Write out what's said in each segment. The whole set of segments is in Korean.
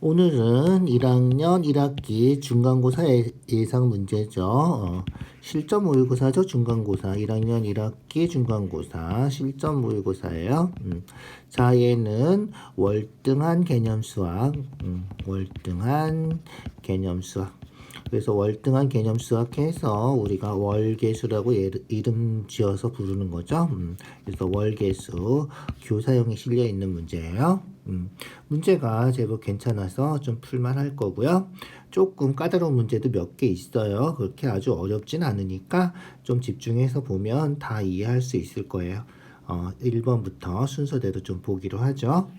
오늘은 1학년 1학기 중간고사 예상 문제죠. 실전 모의고사죠. 중간고사. 1학년 1학기 중간고사 실전 모의고사예요. 자, 얘는 월등한 개념 수학. 월등한 개념 수학. 그래서 월등한 개념 수학해서 우리가 월계수라고 이름 지어서 부르는 거죠. 그래서 월계수 교사형이 실려 있는 문제예요. 문제가 제법 괜찮아서 좀 풀만 할 거고요. 조금 까다로운 문제도 몇 개 있어요. 그렇게 아주 어렵진 않으니까 좀 집중해서 보면 다 이해할 수 있을 거예요. 1번부터 순서대로 좀 보기로 하죠.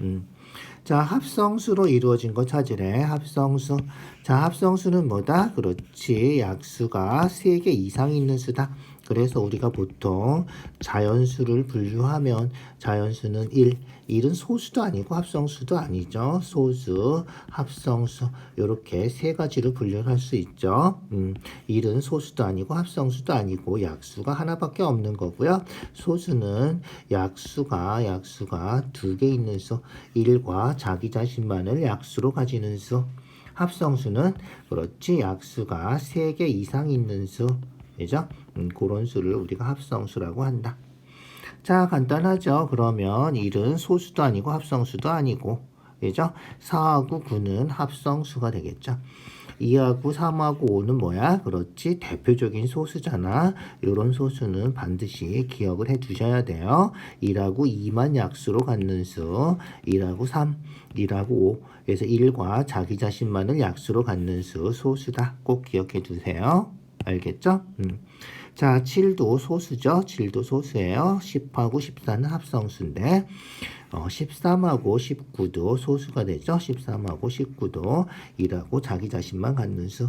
자, 합성수로 이루어진 거 찾으래. 합성수. 자, 합성수는 뭐다? 그렇지. 약수가 3개 이상 있는 수다. 그래서 우리가 보통 자연수를 분류하면 자연수는 1은 소수도 아니고 합성수도 아니죠. 소수, 합성수 이렇게 세 가지로 분류할 수 있죠. 1은 소수도 아니고 합성수도 아니고 약수가 하나밖에 없는 거고요. 소수는 약수가 2개 있는 수, 1과 자기 자신만을 약수로 가지는 수. 합성수는 그렇지 약수가 3개 이상 있는 수. 그죠? 그런 수를 우리가 합성수라고 한다. 자, 간단하죠. 그러면 1은 소수도 아니고 합성수도 아니고, 그죠? 4하고 9는 합성수가 되겠죠. 2하고 3하고 5는 뭐야? 그렇지. 대표적인 소수잖아. 이런 소수는 반드시 기억을 해 두셔야 돼요. 1하고 2만 약수로 갖는 수, 1하고 3, 1하고 5. 그래서 1과 자기 자신만을 약수로 갖는 수, 소수다. 꼭 기억해 두세요. 알겠죠? 자, 7도 소수죠. 7도 소수예요. 10하고 14는 합성수인데 13하고 19도 소수가 되죠. 13하고 19도 1하고 자기 자신만 갖는 수.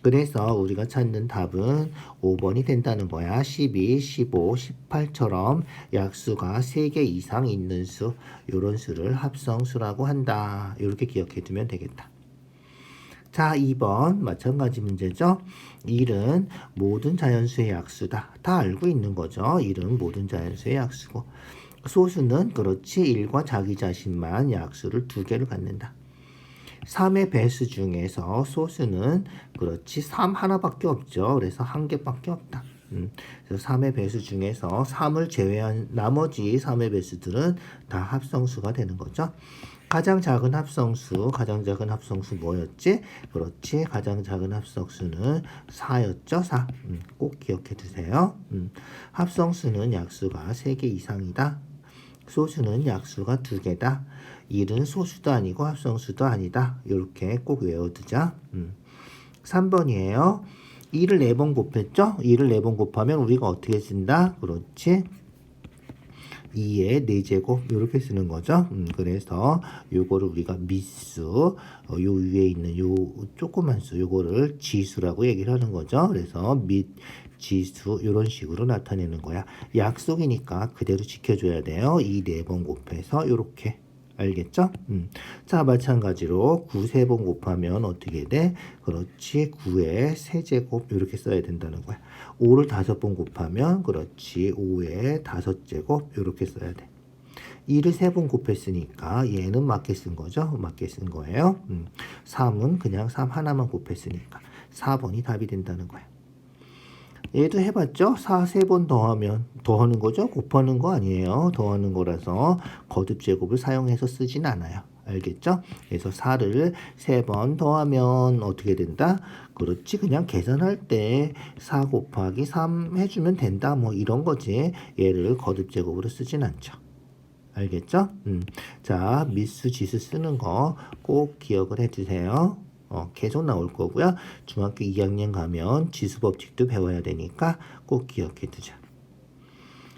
그래서 우리가 찾는 답은 5번이 된다는 거야. 12, 15, 18처럼 약수가 3개 이상 있는 수, 이런 수를 합성수라고 한다. 이렇게 기억해 두면 되겠다. 자, 2번 마찬가지 문제죠. 1은 모든 자연수의 약수다. 다 알고 있는 거죠. 1은 모든 자연수의 약수고, 소수는 그렇지 1과 자기 자신만 약수를 2개를 갖는다. 3의 배수 중에서 소수는 그렇지 3 하나밖에 없죠. 그래서 1개밖에 없다. 그래서 3의 배수 중에서 3을 제외한 나머지 3의 배수들은 다 합성수가 되는 거죠. 가장 작은 합성수 뭐였지? 그렇지. 가장 작은 합성수는 4였죠. 4. 꼭 기억해 두세요. 합성수는 약수가 3개 이상이다. 소수는 약수가 2개다. 1은 소수도 아니고 합성수도 아니다. 이렇게 꼭 외워두자. 3번이에요. 2를 4번 곱했죠? 2를 4번 곱하면 우리가 어떻게 쓴다? 그렇지. 2의 4제곱 이렇게 쓰는 거죠. 그래서 요거를 우리가 미수, 요 위에 있는 요 조그만 수 요거를 지수라고 얘기를 하는 거죠. 그래서 지수 이런 식으로 나타내는 거야. 약속이니까 그대로 지켜줘야 돼요. 2 4번 곱해서 이렇게. 알겠죠? 자, 마찬가지로 9 3번 곱하면 어떻게 돼? 그렇지. 9의 세제곱 이렇게 써야 된다는 거야. 5를 5번 곱하면 그렇지. 5의 5제곱 이렇게 써야 돼. 2를 3번 곱했으니까 얘는 맞게 쓴 거죠. 맞게 쓴 거예요. 3은 그냥 3 하나만 곱했으니까 4번이 답이 된다는 거야. 얘도 해봤죠? 4 3번 더하는 거죠? 곱하는 거 아니에요. 더하는 거라서 거듭 제곱을 사용해서 쓰진 않아요. 알겠죠? 그래서 4를 3번 더하면 어떻게 된다? 그렇지. 그냥 계산할 때 4 곱하기 3 해주면 된다. 뭐 이런 거지. 얘를 거듭 제곱으로 쓰진 않죠. 알겠죠? 자, 미수 지수 쓰는 거 꼭 기억을 해주세요. 계속 나올 거고요. 중학교 2학년 가면 지수 법칙도 배워야 되니까 꼭 기억해 두자.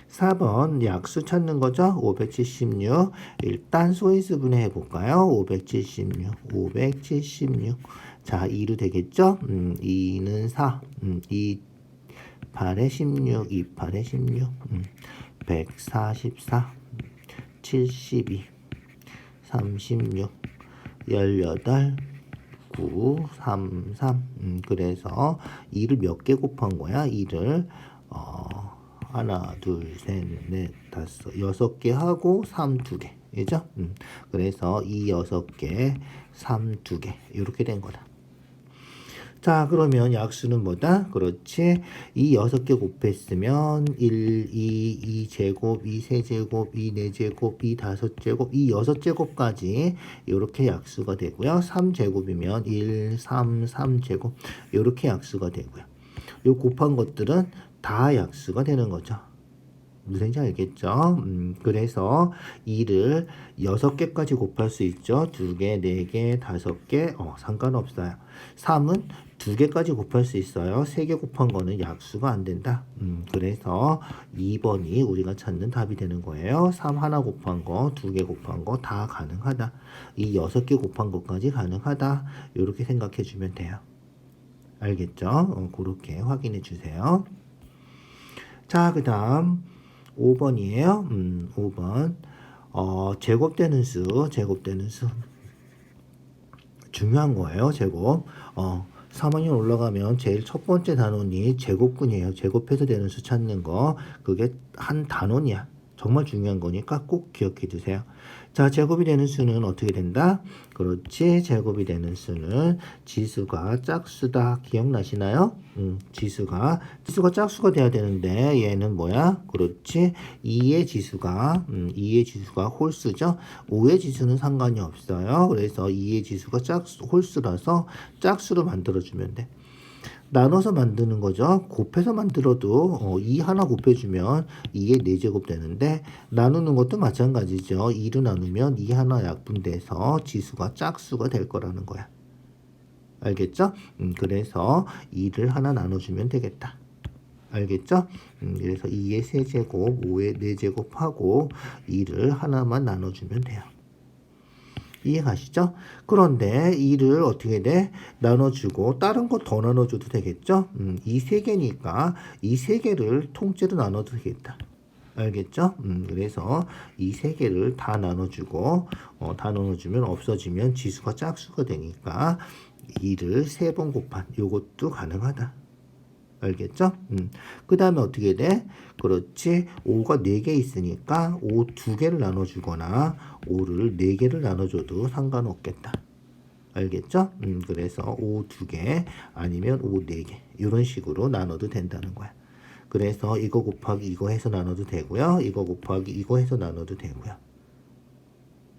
4번 약수 찾는 거죠. 576. 일단 소인수 분해 해볼까요? 576. 자, 2로 되겠죠? 2는 4. 2, 8에 16. 2, 8에 16. 144. 72. 36. 18. 9, 3, 3. 그래서 2를 몇 개 곱한 거야? 2를 하나, 둘, 셋, 넷, 다섯, 6개 하고 3, 2개. 그죠? 그래서 2 6개, 3 2개 이렇게 된 거다. 자, 그러면 약수는 뭐다? 그렇지. 이 6개 곱했으면 1, 2 제곱, 2 세제곱, 2 4제곱, 2 5제곱, 이 6제곱까지 이렇게 약수가 되고요. 3제곱이면 1, 3, 3제곱 이렇게 약수가 되고요. 요 곱한 것들은 다 약수가 되는 거죠. 무슨 지 알겠죠? 그래서 2를 6개까지 곱할 수 있죠. 2개, 4개, 5개, 상관없어요. 3은 2개까지 곱할 수 있어요. 3개 곱한 거는 약수가 안 된다. 그래서 2번이 우리가 찾는 답이 되는 거예요. 3 하나 곱한 거, 2개 곱한 거 다 가능하다. 이 6개 곱한 것까지 가능하다. 이렇게 생각해 주면 돼요. 알겠죠? 그렇게 확인해 주세요. 자, 그 다음 5번이에요. 5번. 제곱되는 수. 중요한 거예요, 제곱. 3학년 올라가면 제일 첫 번째 단원이 제곱근이에요. 제곱해서 되는 수 찾는 거. 그게 한 단원이야. 정말 중요한 거니까 꼭 기억해 두세요. 자, 제곱이 되는 수는 어떻게 된다? 그렇지. 제곱이 되는 수는 지수가 짝수다. 기억나시나요? 지수가 짝수가 돼야 되는데 얘는 뭐야? 그렇지. 2의 지수가 2의 지수가 홀수죠. 5의 지수는 상관이 없어요. 그래서 2의 지수가 홀수라서 짝수로 만들어 주면 돼. 나눠서 만드는 거죠. 곱해서 만들어도 2 하나 곱해주면 2의 4제곱 되는데 나누는 것도 마찬가지죠. 2로 나누면 2 하나 약분돼서 지수가 짝수가 될 거라는 거야. 알겠죠? 그래서 2를 하나 나눠주면 되겠다. 알겠죠? 그래서 2의 세제곱, 5의 4제곱하고 2를 하나만 나눠주면 돼요. 이해가시죠? 그런데 이를 어떻게 돼? 나눠주고 다른 거 더 나눠줘도 되겠죠? 이 세 개니까 이 세 개를 통째로 나눠도 되겠다. 알겠죠? 그래서 이 세 개를 다 나눠주고 다 나눠주면 없어지면 지수가 짝수가 되니까 2를 3번 곱한 요것도 가능하다. 알겠죠? 그 다음에 어떻게 돼? 그렇지. 5가 4개 있으니까 5 2개를 나눠주거나 5를 4개를 나눠줘도 상관없겠다. 알겠죠? 그래서 5 2개 아니면 5 4개 이런 식으로 나눠도 된다는 거야. 그래서 이거 곱하기 이거 해서 나눠도 되고요. 이거 곱하기 이거 해서 나눠도 되고요.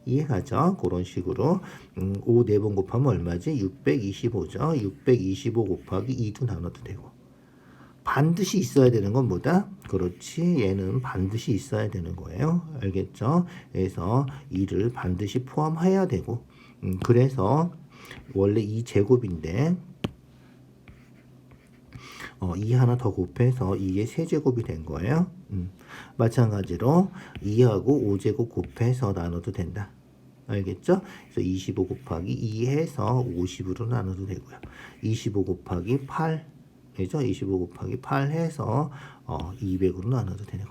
이해가죠? 그런 식으로 5 4번 곱하면 얼마지? 625죠. 625 곱하기 2도 나눠도 되고. 반드시 있어야 되는 건 뭐다? 그렇지. 얘는 반드시 있어야 되는 거예요. 알겠죠? 그래서 2를 반드시 포함해야 되고 그래서 원래 2제곱인데 2 하나 더 곱해서 이게 세제곱이 된 거예요. 마찬가지로 2하고 5제곱 곱해서 나눠도 된다. 알겠죠? 그래서 25 곱하기 2 해서 50으로 나눠도 되고요. 25 곱하기 8 그죠? 25 곱하기 8 해서 200으로 나눠도 되고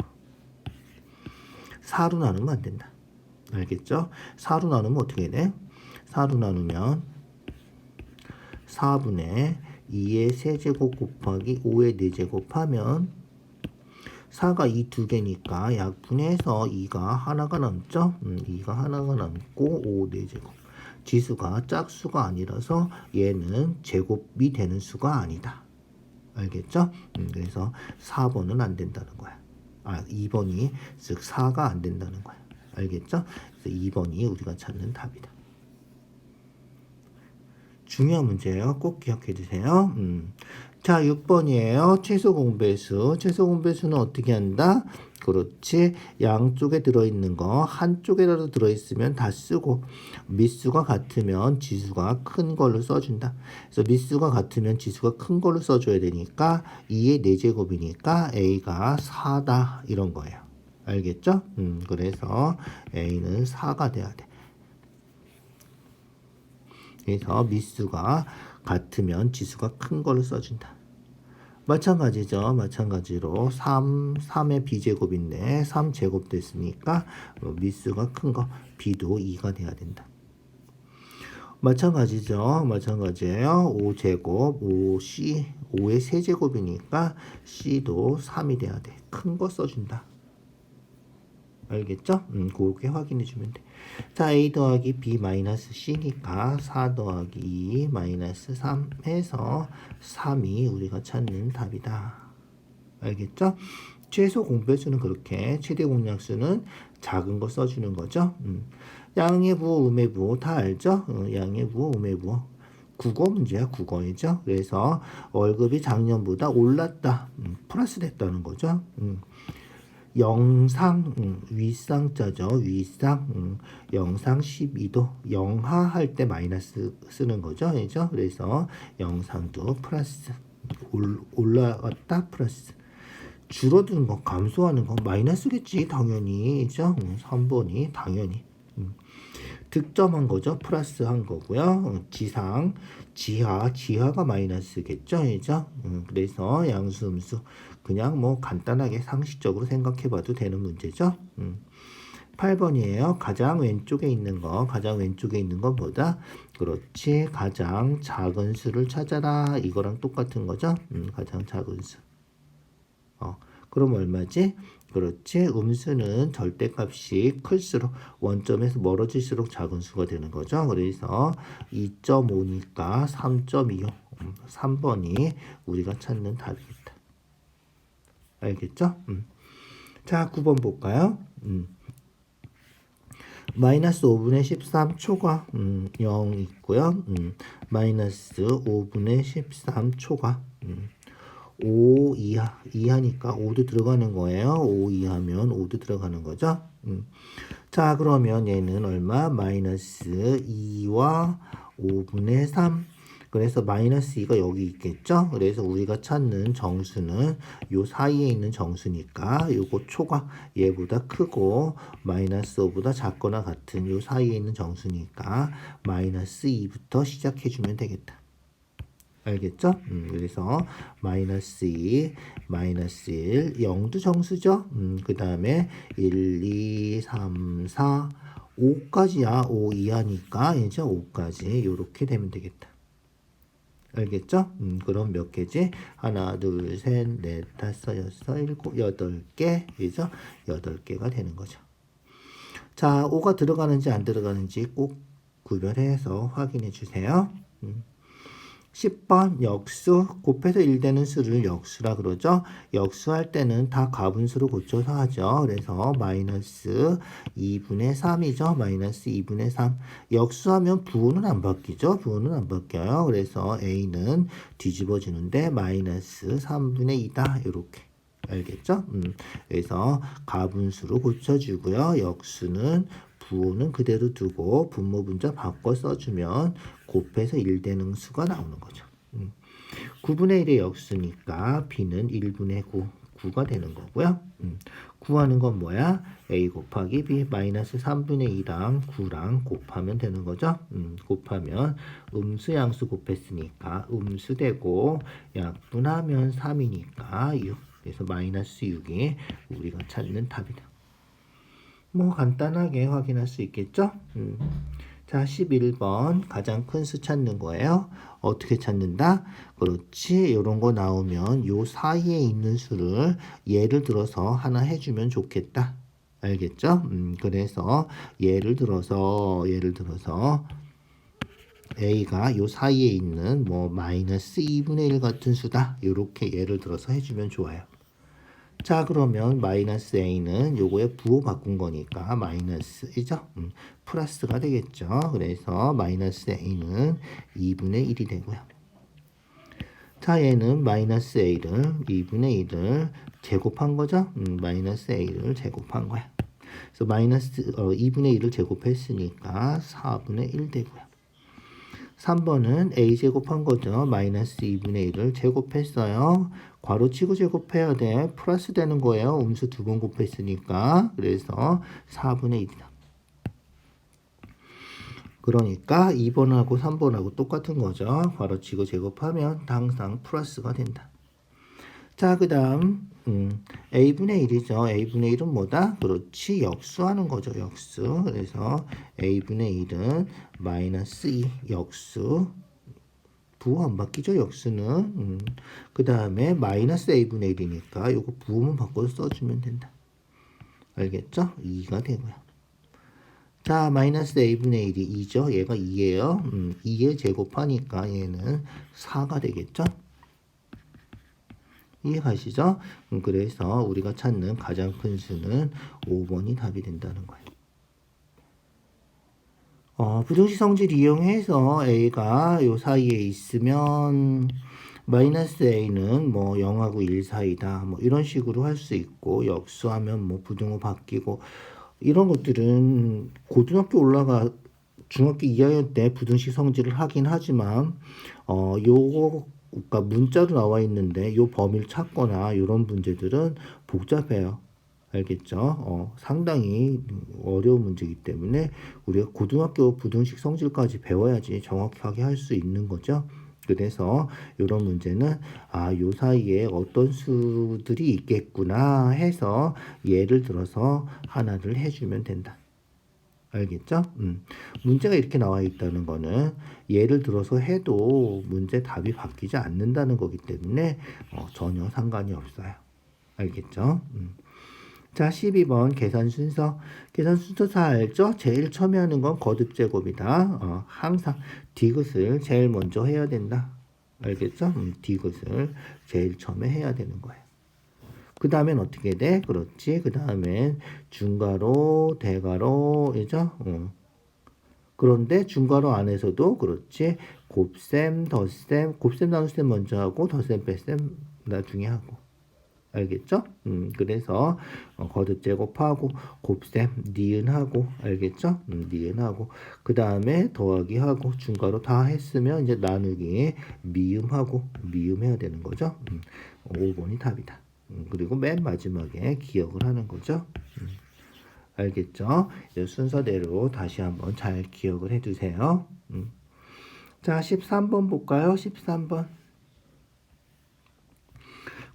4로 나누면 안 된다. 알겠죠? 4로 나누면 어떻게 돼? 4로 나누면 4분의 2의 세제곱 곱하기 5의 4제곱 하면 4가 이 두 개니까 약분해서 2가 하나가 남죠? 2가 하나가 남고 5 4제곱 지수가 짝수가 아니라서 얘는 제곱이 되는 수가 아니다. 알겠죠? 그래서 4번은 안 된다는 거야. 2번이 즉 4가 안 된다는 거야. 알겠죠? 그래서 2번이 우리가 찾는 답이다. 중요한 문제예요. 꼭 기억해 주세요. 자, 6번이에요. 최소 공배수. 최소 공배수는 어떻게 한다? 그렇지. 양쪽에 들어있는 거 한쪽에라도 들어있으면 다 쓰고 밑수가 같으면 지수가 큰 걸로 써준다. 그래서 밑수가 같으면 지수가 큰 걸로 써줘야 되니까 2의 4제곱이니까 A가 4다. 이런 거예요. 알겠죠? 그래서 A는 4가 돼야 돼. 그래서 밑수가 같으면 지수가 큰 걸로 써준다. 마찬가지죠. 마찬가지로 3의 b제곱인데 3제곱 됐으니까 밑수가 큰 거 b도 2가 돼야 된다. 마찬가지죠. 마찬가지예요. 5제곱, 5c, 5의 세제곱이니까 c도 3이 돼야 돼. 큰 거 써준다. 알겠죠? 그렇게 확인해 주면 돼. 자, A 더하기 B 마이너스 C니까 4 더하기 2 마이너스 3 해서 3이 우리가 찾는 답이다. 알겠죠? 최소 공배수는 그렇게, 최대 공약수는 작은 거 써주는 거죠. 양의 부호, 음의 부호 다 알죠? 양의 부호, 음의 부호. 국어 문제야, 국어이죠. 그래서 월급이 작년보다 올랐다. 플러스 됐다는 거죠. 영상, 윗상자죠. 윗상, 영상 12도. 영하 할 때 마이너스 쓰는 거죠. 그죠? 그래서 영상도 플러스. 올라갔다, 플러스. 줄어드는 거, 감소하는 거 마이너스겠지, 당연히. 그죠? 3번이 당연히. 득점한 거죠. 플러스 한 거고요. 지상, 지하가 마이너스겠죠. 그죠? 그래서 양수, 음수. 그냥 뭐 간단하게 상식적으로 생각해 봐도 되는 문제죠. 8번이에요. 가장 왼쪽에 있는 거, 가장 왼쪽에 있는 건 뭐다? 그렇지. 가장 작은 수를 찾아라. 이거랑 똑같은 거죠. 가장 작은 수. 그럼 얼마지? 그렇지. 음수는 절대값이 클수록 원점에서 멀어질수록 작은 수가 되는 거죠. 그래서 2.5니까 3.25. 3번이 우리가 찾는 답이겠다. 알겠죠? 자, 9번 볼까요? 마이너스 5분의 13초가 0 있고요. 마이너스 5분의 13초가 5 이하니까 5도 들어가는 거예요. 5 이하면 5도 들어가는 거죠. 자, 그러면 얘는 얼마? 마이너스 2와 5분의 3. 그래서 마이너스 2가 여기 있겠죠. 그래서 우리가 찾는 정수는 요 사이에 있는 정수니까 요거 초가 얘보다 크고 마이너스 5보다 작거나 같은 요 사이에 있는 정수니까 마이너스 2부터 시작해 주면 되겠다. 알겠죠? 그래서 마이너스 2, 마이너스 1, 0도 정수죠? 그 다음에 1, 2, 3, 4, 5까지야. 5 이하니까 이제 5까지 요렇게 되면 되겠다. 알겠죠? 그럼 몇 개지? 하나, 둘, 셋, 넷, 다섯, 여섯, 일곱, 8개. 그죠? 8개가 되는 거죠. 자, 5가 들어가는지 안 들어가는지 꼭 구별해서 확인해 주세요. 10번 역수, 곱해서 1 되는 수를 역수라 그러죠. 역수할 때는 다 가분수로 고쳐서 하죠. 그래서 마이너스 2분의 3이죠. 마이너스 2분의 3. 역수하면 부호는 안 바뀌죠. 부호는 안 바뀌어요. 그래서 A는 뒤집어지는데 마이너스 3분의 2다. 이렇게. 알겠죠? 그래서 가분수로 고쳐주고요. 역수는 부호는 그대로 두고 분모 분자 바꿔 써주면 곱해서 1 되는 수가 나오는 거죠. 9분의 1의 역수니까 B는 1분의 9, 9가 되는 거고요. 구하는 건 뭐야? A 곱하기 B 마이너스 3분의 2랑 9랑 곱하면 되는 거죠. 곱하면 음수 양수 곱했으니까 음수 되고 약분하면 3이니까 6. 그래서 마이너스 6이 우리가 찾는 답이다. 뭐 간단하게 확인할 수 있겠죠? 자, 11번 가장 큰 수 찾는 거예요. 어떻게 찾는다? 그렇지. 이런 거 나오면 요 사이에 있는 수를 예를 들어서 하나 해주면 좋겠다. 알겠죠? 그래서 예를 들어서 A가 요 사이에 있는 뭐 마이너스 2분의 1 같은 수다. 이렇게 예를 들어서 해주면 좋아요. 자, 그러면 마이너스 A는 요거에 부호 바꾼 거니까 마이너스이죠. 플러스가 되겠죠. 그래서 마이너스 A는 2분의 1이 되고요. 자, 얘는 마이너스 A를 2분의 1을 제곱한 거죠. 마이너스 A를 제곱한 거야. 그래서 마이너스 2분의 1을 제곱했으니까 4분의 1 되고요. 3번은 A 제곱한 거죠. 마이너스 2분의 1을 제곱했어요. 괄호치고 제곱해야 돼. 플러스 되는 거예요. 음수 2번 곱했으니까. 그래서 4분의 1이다. 그러니까 2번하고 3번하고 똑같은 거죠. 괄호치고 제곱하면 항상 플러스가 된다. 자, 그 다음 A분의 1이죠. A분의 1은 뭐다? 그렇지. 역수하는 거죠. 역수. 그래서 A분의 1은 마이너스 2 역수. 부호 안 바뀌죠. 역수는. 그 다음에 마이너스 A분의 1이니까 요거 부호만 바꿔서 써주면 된다. 알겠죠? 2가 되고요. 자, 마이너스 a분의 1이 2죠. 얘가 2예요. 2에 제곱하니까 얘는 4가 되겠죠? 이해가시죠? 그래서 우리가 찾는 가장 큰 수는 5번이 답이 된다는 거예요. 부등식 성질 이용해서 a가 요 사이에 있으면 마이너스 a는 뭐 0하고 1 사이다. 뭐 이런 식으로 할 수 있고 역수하면 뭐 부등호 바뀌고 이런 것들은 고등학교 올라가 중학교 2학년 때 부등식 성질을 하긴 하지만 요거 그러니까 문자로 나와 있는데 요 범위를 찾거나 이런 문제들은 복잡해요. 알겠죠? 상당히 어려운 문제이기 때문에 우리가 고등학교 부등식 성질까지 배워야지 정확하게 할 수 있는 거죠. 그래서 이런 문제는 요 사이에 어떤 수들이 있겠구나 해서 예를 들어서 하나를 해주면 된다. 알겠죠? 문제가 이렇게 나와 있다는 거는 예를 들어서 해도 문제 답이 바뀌지 않는다는 거기 때문에 전혀 상관이 없어요. 알겠죠? 자, 12번 계산 순서. 계산 순서 잘 알죠? 제일 처음에 하는 건 거듭 제곱이다. 항상 디귿을 제일 먼저 해야 된다. 알겠죠? 디귿을 제일 처음에 해야 되는 거예요. 그 다음엔 어떻게 돼? 그렇지. 그 다음엔 중괄호, 대괄호이죠? 그런데 중괄호 안에서도 그렇지. 곱셈, 덧셈, 곱셈, 나눗셈 먼저 하고 덧셈, 뺄셈 나중에 하고. 알겠죠? 그래서 거듭 제곱하고 곱셈, 니은하고 알겠죠? 니은하고 그 다음에 더하기 하고 중괄호 다 했으면 이제 나누기 미음하고 미음 해야 되는 거죠. 5번이 답이다. 그리고 맨 마지막에 기억을 하는 거죠. 알겠죠? 이제 순서대로 다시 한번 잘 기억을 해두세요. 자, 13번 볼까요? 13번.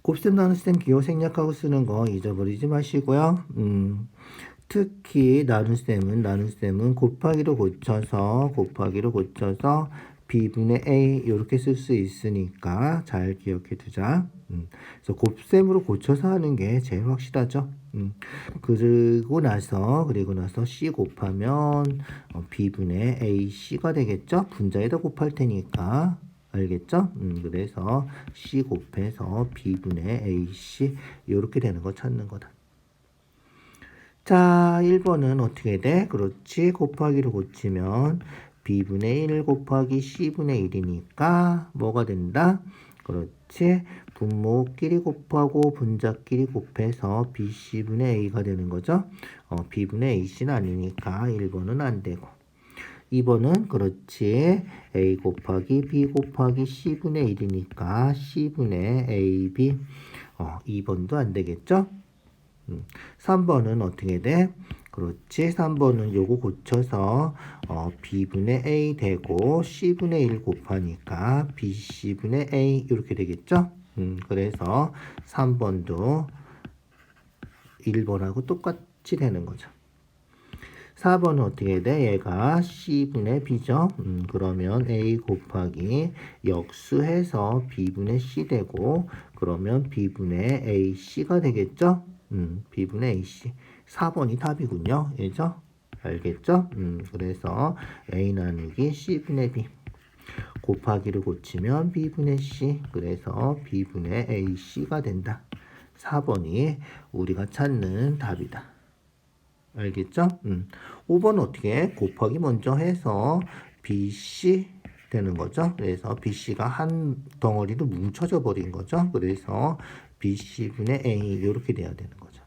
곱셈 나눗셈 기호 생략하고 쓰는 거 잊어버리지 마시고요. 특히 나눗셈은 곱하기로 고쳐서 b분의 a 이렇게 쓸 수 있으니까 잘 기억해 두자. 그래서 곱셈으로 고쳐서 하는 게 제일 확실하죠. 그리고 나서 c 곱하면 b분의 ac가 되겠죠. 분자에다 곱할 테니까. 알겠죠? 그래서 c 곱해서 b분의 ac 이렇게 되는 거 찾는 거다. 자, 1번은 어떻게 돼? 그렇지. 곱하기로 고치면 b분의 1 곱하기 c분의 1이니까 뭐가 된다? 그렇지. 분모끼리 곱하고 분자끼리 곱해서 bc분의 a가 되는 거죠. b분의 ac는 아니니까 1번은 안 되고. 2번은 그렇지. a 곱하기 b 곱하기 c분의 1이니까 c분의 ab 2번도 안 되겠죠? 3번은 어떻게 돼? 그렇지. 3번은 요거 고쳐서 b분의 a 되고 c분의 1 곱하니까 bc분의 a 이렇게 되겠죠? 그래서 3번도 1번하고 똑같이 되는 거죠. 4번은 어떻게 돼? 얘가 c분의 b죠. 그러면 a 곱하기 역수해서 b분의 c 되고 그러면 b분의 ac가 되겠죠? b분의 ac. 4번이 답이군요. 얘죠? 알겠죠? 그래서 a 나누기 c분의 b. 곱하기를 고치면 b분의 c. 그래서 b분의 ac가 된다. 4번이 우리가 찾는 답이다. 알겠죠? 5번은 어떻게 해? 곱하기 먼저 해서 BC 되는 거죠. 그래서 BC가 한 덩어리로 뭉쳐져 버린 거죠. 그래서 BC분의 A 이렇게 돼야 되는 거죠.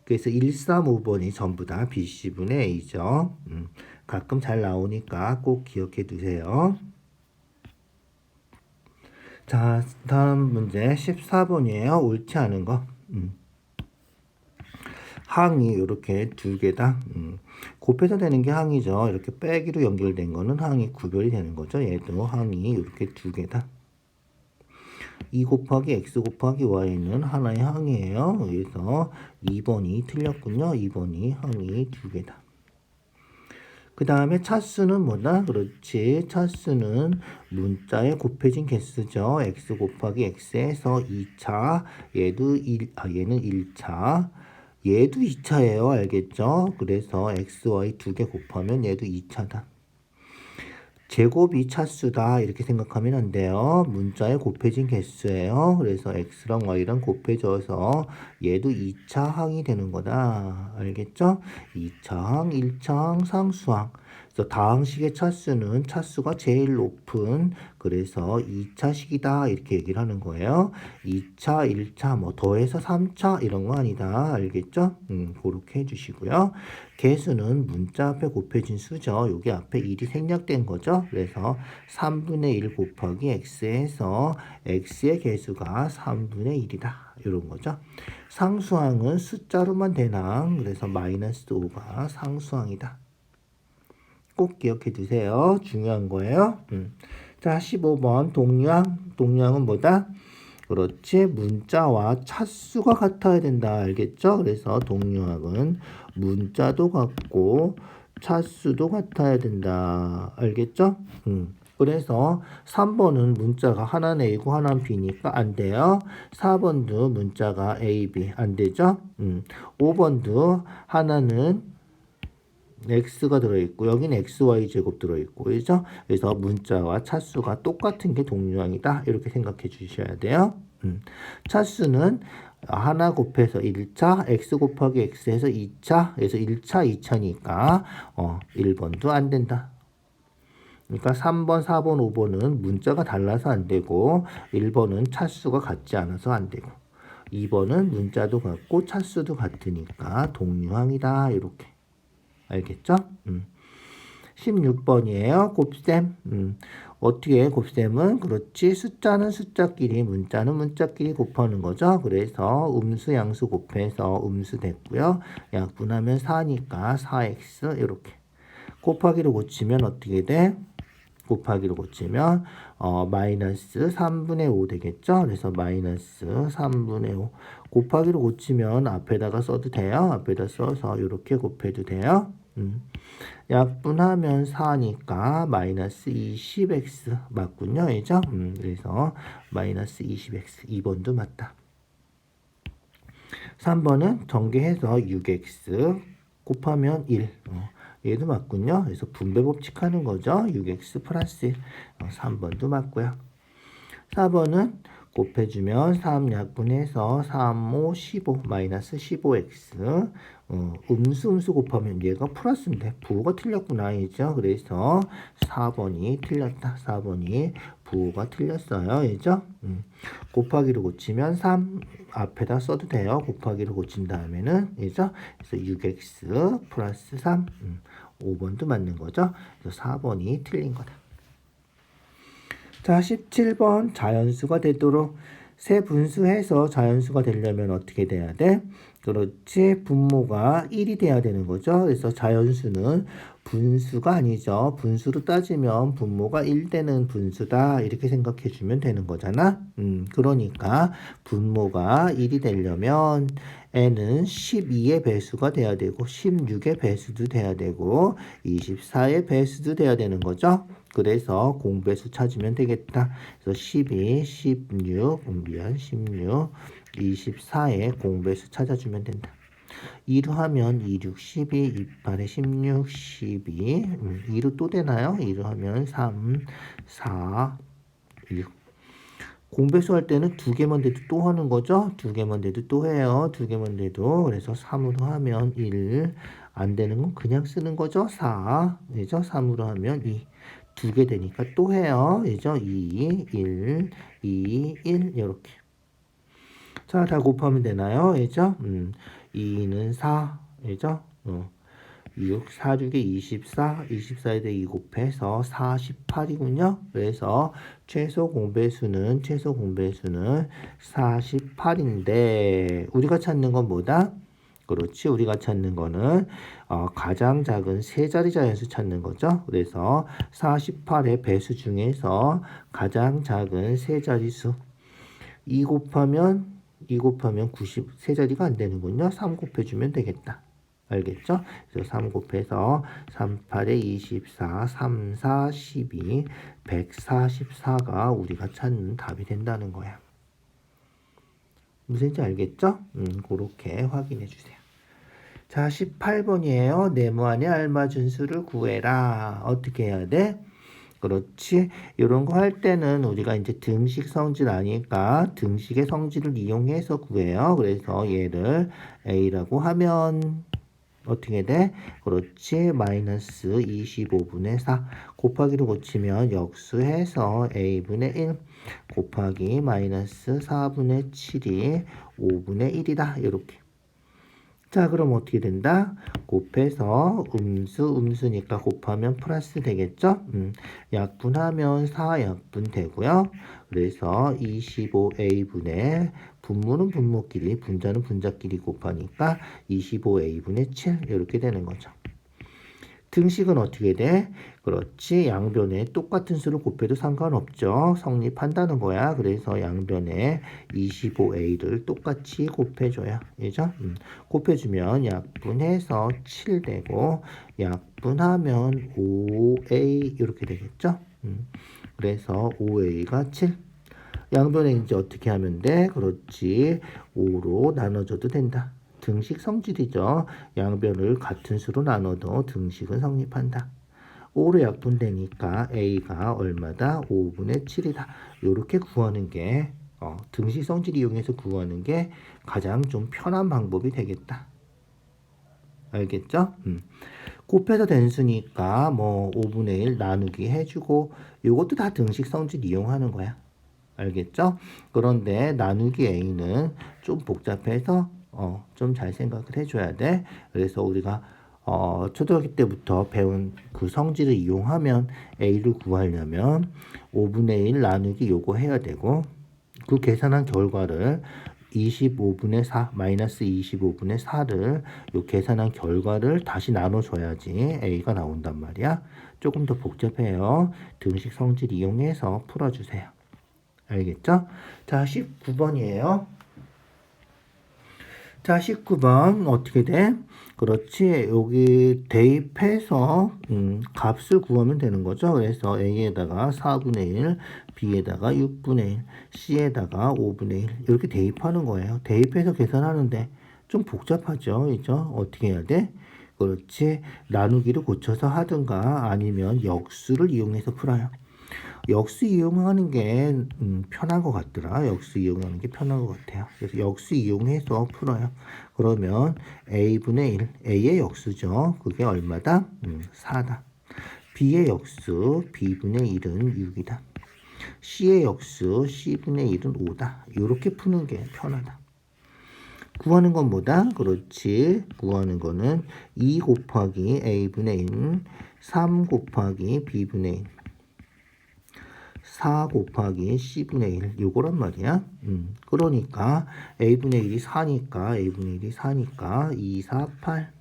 그래서 1, 3, 5번이 전부 다 BC분의 A죠. 가끔 잘 나오니까 꼭 기억해 두세요. 자, 다음 문제 14번이에요. 옳지 않은 거. 항이 이렇게 두 개다. 곱해서 되는 게 항이죠. 이렇게 빼기로 연결된 거는 항이 구별이 되는 거죠. 얘도 항이 이렇게 두 개다. 2 곱하기 x 곱하기 y는 하나의 항이에요. 그래서 2번이 틀렸군요. 2번이 항이 두 개다. 그 다음에 차수는 뭐다? 그렇지. 차수는 문자에 곱해진 개수죠. x 곱하기 x에서 2차, 얘는 1차. 얘도 2차예요. 알겠죠? 그래서 xy 두 개 곱하면 얘도 2차다. 제곱이 차수다 이렇게 생각하면 안 돼요. 문자에 곱해진 개수예요. 그래서 x랑 y랑 곱해져서 얘도 2차 항이 되는 거다. 알겠죠? 2차 항, 1차 항, 상수항. 그래서 다항식의 차수는 차수가 제일 높은 그래서 2차식이다 이렇게 얘기를 하는 거예요. 2차, 1차 뭐 더해서 3차 이런 거 아니다. 알겠죠? 그렇게 해주시고요. 개수는 문자 앞에 곱해진 수죠. 여기 앞에 1이 생략된 거죠. 그래서 3분의 1 곱하기 x에서 x의 개수가 3분의 1이다. 이런 거죠. 상수항은 숫자로만 된 항. 그래서 마이너스 5가 상수항이다. 꼭 기억해 두세요. 중요한 거예요. 자, 15번 동류항. 동류항은 뭐다? 그렇지. 문자와 차수가 같아야 된다. 알겠죠? 그래서 동류항은 문자도 같고 차수도 같아야 된다. 알겠죠? 그래서 3번은 문자가 하나는 A고 하나는 B니까 안 돼요. 4번도 문자가 A, B 안 되죠? 5번도 하나는 x가 들어있고 여기는 xy 제곱 들어있고 그죠? 그래서 문자와 차수가 똑같은 게 동류항이다 이렇게 생각해 주셔야 돼요. 차수는 하나 곱해서 1차 x 곱하기 x에서 2차 그래서 1차 2차니까 1번도 안 된다. 그러니까 3번 4번 5번은 문자가 달라서 안 되고 1번은 차수가 같지 않아서 안 되고 2번은 문자도 같고 차수도 같으니까 동류항이다 이렇게 알겠죠? 16번이에요. 곱셈. 어떻게 곱셈은 그렇지. 숫자는 숫자끼리 문자는 문자끼리 곱하는 거죠. 그래서 음수 양수 곱해서 음수 됐고요. 약분하면 4니까 4x 이렇게. 곱하기로 고치면 어떻게 돼? 곱하기로 고치면 마이너스 3분의 5 되겠죠. 그래서 마이너스 3분의 5 곱하기로 고치면 앞에다가 써도 돼요. 앞에다 써서 이렇게 곱해도 돼요. 약분하면 4니까 마이너스 20x 맞군요. 그죠? 그래서 마이너스 20x 2번도 맞다. 3번은 전개해서 6x 곱하면 1 얘도 맞군요. 그래서 분배 법칙 하는 거죠. 6x 플러스 1 3번도 맞고요. 4번은 곱해주면 3 약분해서 3, 5, 15 마이너스 15x 음수 곱하면 얘가 플러스인데 부호가 틀렸구나 알죠? 그래서 4번이 틀렸다. 4번이 부호가 틀렸어요. 알죠? 곱하기로 고치면 3 앞에다 써도 돼요. 곱하기로 고친 다음에는 알죠? 그래서 6x 플러스 3 5번도 맞는 거죠. 그래서 4번이 틀린 거다. 자, 17번 자연수가 되도록 세 분수해서 자연수가 되려면 어떻게 돼야 돼? 그렇지. 분모가 1이 돼야 되는 거죠. 그래서 자연수는 분수가 아니죠. 분수로 따지면 분모가 1 되는 분수다. 이렇게 생각해 주면 되는 거잖아. 그러니까 분모가 1이 되려면 n은 12의 배수가 돼야 되고 16의 배수도 돼야 되고 24의 배수도 돼야 되는 거죠. 그래서 공배수 찾으면 되겠다. 그래서 12, 16, 16, 24의 공배수 찾아주면 된다. 2로 하면 2, 6, 12, 28에 16, 12. 2로 또 되나요? 2로 하면 3, 4, 6. 공배수 할 때는 두 개만 돼도 또 하는 거죠? 두 개만 돼도 또 해요. 두 개만 돼도. 그래서 3으로 하면 1. 안 되는 건 그냥 쓰는 거죠? 4. 그죠? 3으로 하면 2. 두 개 되니까 또 해요. 그죠? 2, 1, 2, 1. 이렇게. 자, 다 곱하면 되나요? 그죠? 2는 4. 그죠? 6, 4, 6에 24, 24에다 2 곱해서 48이군요. 그래서 최소 공배수는 48인데 우리가 찾는 건 뭐다? 그렇지. 우리가 찾는 거는 가장 작은 세 자리 자연수 찾는 거죠. 그래서 48의 배수 중에서 가장 작은 세 자리수 2 곱하면 90 세 자리가 안 되는군요. 3 곱해주면 되겠다. 알겠죠? 그래서 3 곱해서 38에 24, 3, 4, 12, 144가 우리가 찾는 답이 된다는 거야. 무슨지 알겠죠? 그렇게 확인해 주세요. 자, 18번이에요. 네모안에 알맞은 수를 구해라. 어떻게 해야 돼? 그렇지. 이런 거 할 때는 우리가 이제 등식 성질 아니까 등식의 성질을 이용해서 구해요. 그래서 얘를 a라고 하면 어떻게 돼? 그렇지. 마이너스 25분의 4 곱하기로 고치면 역수해서 a분의 1 곱하기 마이너스 4분의 7이 5분의 1이다. 이렇게. 자, 그럼 어떻게 된다? 곱해서 음수니까 곱하면 플러스 되겠죠? 약분하면 4약분 되고요. 그래서 25a분의 분모는 분모끼리, 분자는 분자끼리 곱하니까 25a분의 7 이렇게 되는 거죠. 등식은 어떻게 돼? 그렇지. 양변에 똑같은 수를 곱해도 상관없죠. 성립한다는 거야. 그래서 양변에 25a를 똑같이 곱해줘요. 그죠? 곱해주면 약분해서 7 되고 약분하면 5a 이렇게 되겠죠? 그래서 5a가 7. 양변에 이제 어떻게 하면 돼? 그렇지. 5로 나눠줘도 된다. 등식 성질이죠. 양변을 같은 수로 나눠도 등식은 성립한다. 5로 약분되니까 a가 얼마다? 5분의 7이다. 이렇게 구하는 게 등식 성질 이용해서 구하는 게 가장 좀 편한 방법이 되겠다. 알겠죠? 곱해서 된 수니까 뭐 5분의 1 나누기 해주고 이것도 다 등식 성질 이용하는 거야. 알겠죠? 그런데 나누기 a는 좀 복잡해서 좀 잘 생각을 해줘야 돼. 그래서 우리가 초등학교 때부터 배운 그 성질을 이용하면 a를 구하려면 5분의 1 나누기 요거 해야 되고 그 계산한 결과를 25분의 4 마이너스 25분의 4를 요 계산한 결과를 다시 나눠줘야지 a가 나온단 말이야. 조금 더 복잡해요. 등식 성질 이용해서 풀어주세요. 알겠죠? 자, 19번이에요. 자, 19번 어떻게 돼? 그렇지. 여기 대입해서 값을 구하면 되는 거죠. 그래서 a에다가 4분의 1, b에다가 6분의 1, c에다가 5분의 1 이렇게 대입하는 거예요. 대입해서 계산하는데 좀 복잡하죠. 그죠? 어떻게 해야 돼? 그렇지. 나누기를 고쳐서 하든가 아니면 역수를 이용해서 풀어요. 역수 이용하는 게 편한 것 같더라. 역수 이용하는 게 편한 것 같아요. 그래서 역수 이용해서 풀어요. 그러면 a분의 1, a의 역수죠. 그게 얼마다? 4다. b의 역수, b분의 1은 6이다. c의 역수, c분의 1은 5다. 이렇게 푸는 게 편하다. 구하는 건 뭐다? 그렇지. 구하는 거는 2 곱하기 a분의 1, 3 곱하기 b분의 1. 4 곱하기 c분의 1 요거란 말이야. 그러니까 a분의 1이 4니까 a분의 1이 4니까 2, 4, 8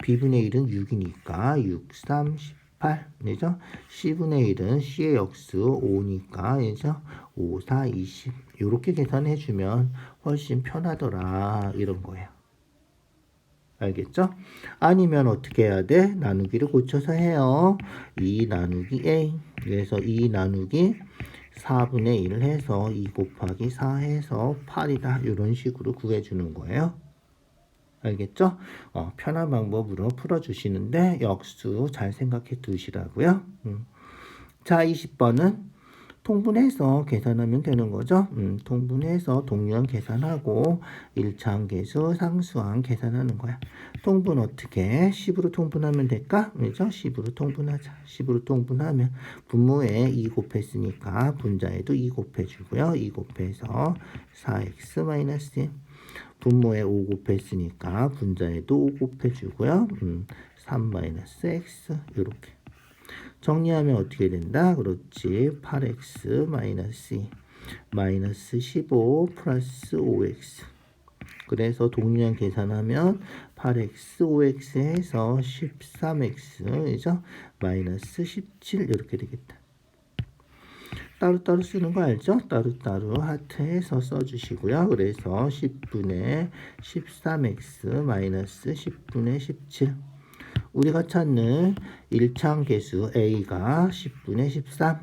b분의 1은 6이니까 6, 3, 18 그죠? c분의 1은 c의 역수 5니까 그죠? 5, 4, 20 요렇게 계산해 주면 훨씬 편하더라 이런 거예요. 알겠죠? 아니면 어떻게 해야 돼? 나누기를 고쳐서 해요. 2 나누기 a. 그래서 2 나누기 4분의 1을 해서 2 곱하기 4 해서 8이다. 이런 식으로 구해주는 거예요. 알겠죠? 편한 방법으로 풀어주시는데 역수 잘 생각해 두시라고요. 자, 20번은 통분해서 계산하면 되는 거죠. 통분해서 동류항 계산하고 1차항계수, 상수항 계산하는 거야. 통분 어떻게 해? 10으로 통분하면 될까? 그죠? 10으로 통분하자. 10으로 통분하면 분모에 2 곱했으니까 분자에도 2 곱해주고요. 2 곱해서 4x-1 분모에 5 곱했으니까 분자에도 5 곱해주고요. 3-x 이렇게 정리하면 어떻게 된다? 그렇지. 8x 마이너스 2 마이너스 15 플러스 5x 그래서 동류항 계산하면 8x 5x 해서 13x 그죠? 마이너스 17 이렇게 되겠다. 따로따로 쓰는 거 알죠? 따로따로 하트해서 써주시고요. 그래서 10분의 13x 마이너스 10분의 17 우리가 찾는 1차항 계수 A가 10분의 13,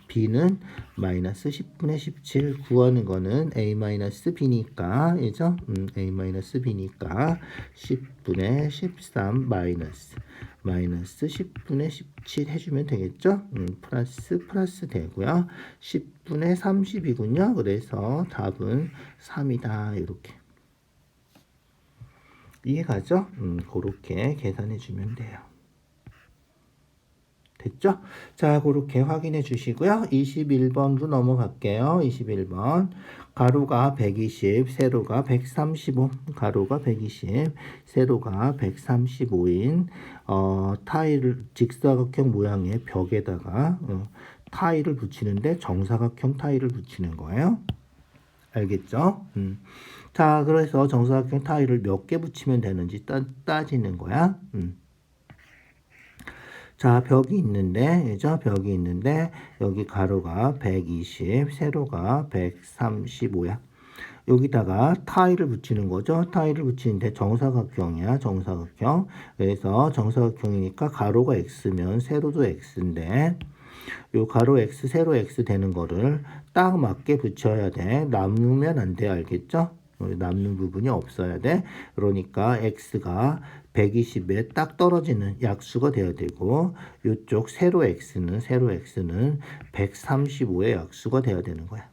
B는 마이너스 10분의 17 구하는 거는 A-B니까, 그죠? A-B니까 10분의 13 마이너스 10분의 17 해주면 되겠죠? 플러스 되고요. 10분의 30이군요. 그래서 답은 3이다. 이렇게. 이해가죠? 그렇게 계산해 주면 돼요. 됐죠? 자, 그렇게 확인해 주시고요. 21번으로 넘어갈게요. 21번. 가로가 120, 세로가 135, 가로가 120, 세로가 135인 타일을 직사각형 모양의 벽에다가 타일을 붙이는데 정사각형 타일을 붙이는 거예요. 알겠죠? 자, 그래서 정사각형 타일을 몇 개 붙이면 되는지 따지는 거야. 자, 벽이 있는데, 그죠? 벽이 있는데, 여기 가로가 120, 세로가 135야. 여기다가 타일을 붙이는 거죠. 타일을 붙이는데 정사각형이야, 정사각형. 그래서 정사각형이니까 가로가 x면 세로도 x인데, 요 가로 x, 세로 x 되는 거를 딱 맞게 붙여야 돼. 남으면 안 돼, 알겠죠? 남는 부분이 없어야 돼. 그러니까 x가 120에 딱 떨어지는 약수가 돼야 되고, 요쪽 세로 x는 135의 약수가 돼야 되는 거야.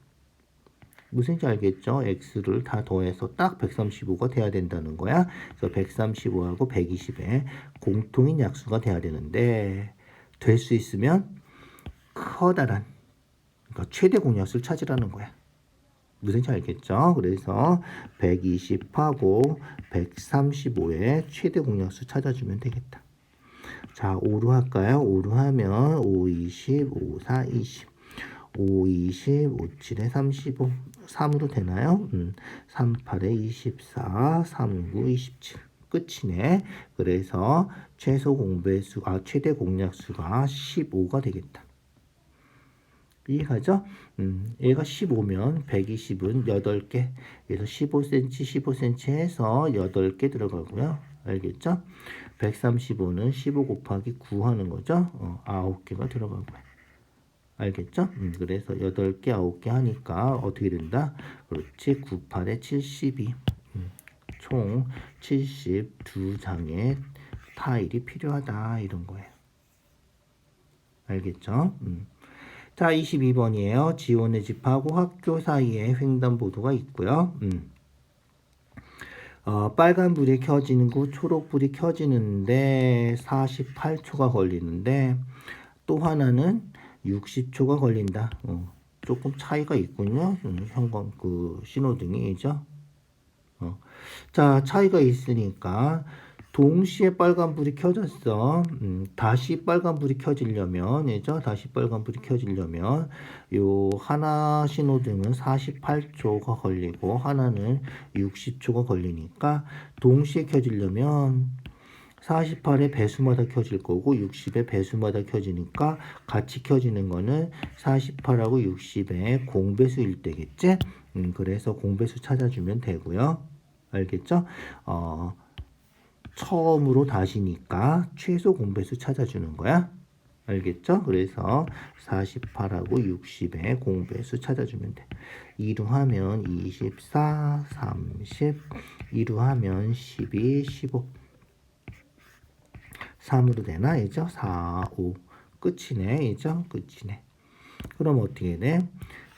무슨지 알겠죠? x를 다 더해서 딱 135가 돼야 된다는 거야. 그래서 135하고 120의 공통인 약수가 돼야 되는데, 될 수 있으면 커다란, 그러니까 최대 공약수를 찾으라는 거야. 무슨지 알겠죠? 그래서 120하고 135의 최대 공약수 찾아주면 되겠다. 자, 5로 할까요? 5로 하면 5, 20, 5, 4, 20. 5, 20, 5, 7에 35. 3으로 되나요? 3, 8에 24, 3, 9, 27. 끝이네. 그래서 최대 공약수가 15가 되겠다. 이해가죠? 얘가 15면 120은 8개. 그래서 15cm, 15cm 해서 8개 들어가고요. 알겠죠? 135는 15 곱하기 9 하는 거죠? 9개가 들어가고요. 알겠죠? 그래서 8개, 9개 하니까 어떻게 된다? 그렇지. 9, 8에 72. 총 72장의 타일이 필요하다. 이런 거예요. 알겠죠? 자, 22번이에요. 지원의 집하고 학교 사이에 횡단보도가 있고요. 빨간불이 켜지는 곳, 초록불이 켜지는데 48초가 걸리는데, 또 하나는 60초가 걸린다. 조금 차이가 있군요. 형광 신호등이죠. 자, 차이가 있으니까 동시에 빨간불이 켜졌어. 다시 빨간불이 켜지려면, 다시 빨간불이 켜지려면, 요 하나 신호등은 48초가 걸리고, 하나는 60초가 걸리니까, 동시에 켜지려면, 48의 배수마다 켜질 거고, 60의 배수마다 켜지니까, 같이 켜지는 거는 48하고 60의 공배수일 때겠지? 그래서 공배수 찾아주면 되고요. 알겠죠? 처음으로 다시니까 최소 공배수 찾아주는 거야. 알겠죠? 그래서 48하고 60의 공배수 찾아주면 돼. 2로 하면 24, 30, 2로 하면 12, 15. 3으로 되나? 이죠? 4, 5. 끝이네. 이죠? 끝이네. 그럼 어떻게 돼?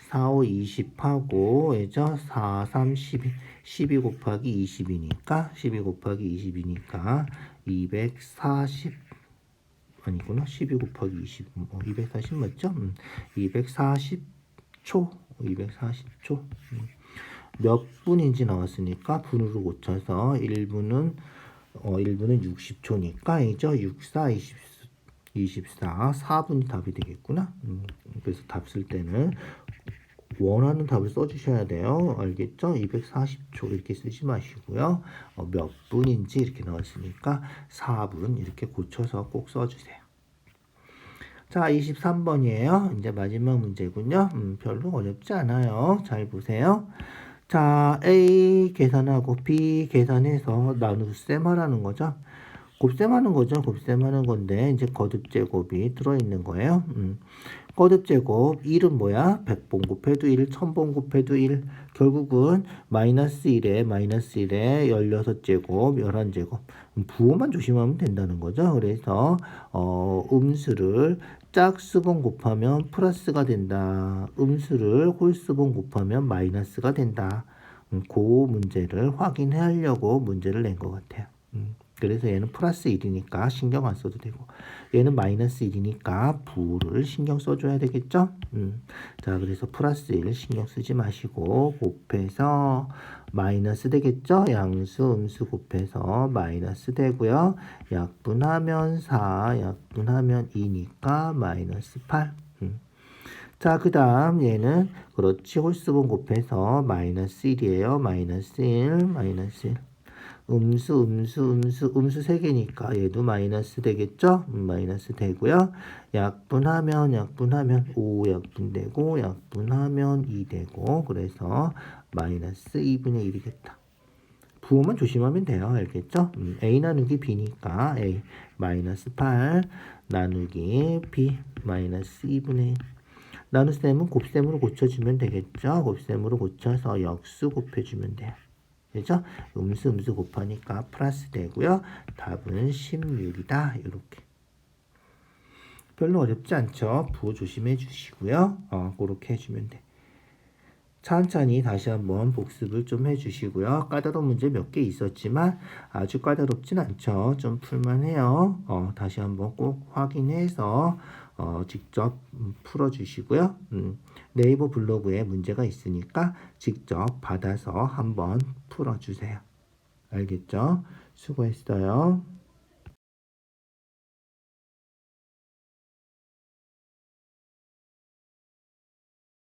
4, 5, 20하고, 이죠? 4, 3, 12. 12 곱하기 20이니까, 12 곱하기 20이니까, 240, 아니구나. 12 곱하기 20. 240 맞죠? 240초. 240초. 몇 분인지 나왔으니까, 분으로 고쳐서 1분은 60초니까, 이죠? 6, 4, 24. 4분이 답이 되겠구나. 그래서 답 쓸 때는 원하는 답을 써주셔야 돼요. 알겠죠? 240초 이렇게 쓰지 마시고요. 몇 분인지 이렇게 나왔으니까 4분 이렇게 고쳐서 꼭 써주세요. 자, 23번이에요. 이제 마지막 문제군요. 별로 어렵지 않아요. 잘 보세요. 자, A 계산하고 B 계산해서 나누셈 하라는 거죠. 곱셈하는 거죠. 곱셈하는 건데 이제 거듭 제곱이 들어있는 거예요. 거듭 제곱 1은 뭐야? 100번 곱해도 1, 1000번 곱해도 1. 결국은 마이너스 1에 마이너스 1에 16제곱, 11제곱. 부호만 조심하면 된다는 거죠. 그래서 음수를 짝수번 곱하면 플러스가 된다. 음수를 홀수번 곱하면 마이너스가 된다. 그 문제를 확인하려고 문제를 낸 것 같아요. 그래서 얘는 플러스 1이니까 신경 안 써도 되고 얘는 마이너스 1이니까 부를 신경 써줘야 되겠죠? 자, 그래서 플러스 1 신경 쓰지 마시고 곱해서 마이너스 되겠죠? 양수 음수 곱해서 마이너스 되고요. 약분하면 4, 약분하면 2니까 마이너스 8. 자, 그 다음 얘는 그렇지 홀수분 곱해서 마이너스 1이에요. 마이너스 1, 마이너스 1. 음수 3개니까 얘도 마이너스 되겠죠? 마이너스 되고요. 약분하면 5 약분되고 약분하면 2 되고 그래서 마이너스 2분의 1이겠다. 부호만 조심하면 돼요. 알겠죠? A 나누기 B니까 A 마이너스 8 나누기 B 마이너스 2분의 1. 나눗셈은 곱셈으로 고쳐주면 되겠죠? 곱셈으로 고쳐서 역수 곱해주면 돼요. 그죠? 음수 곱하니까 플러스 되고요. 답은 16이다. 이렇게. 별로 어렵지 않죠? 부호 조심해 주시고요. 그렇게 해주면 돼. 천천히 다시 한번 복습을 좀 해주시고요. 까다로운 문제 몇 개 있었지만 아주 까다롭진 않죠. 좀 풀만해요. 다시 한번 꼭 확인해서 직접 풀어주시고요. 네이버 블로그에 문제가 있으니까 직접 받아서 한번 풀어주세요. 알겠죠? 수고했어요.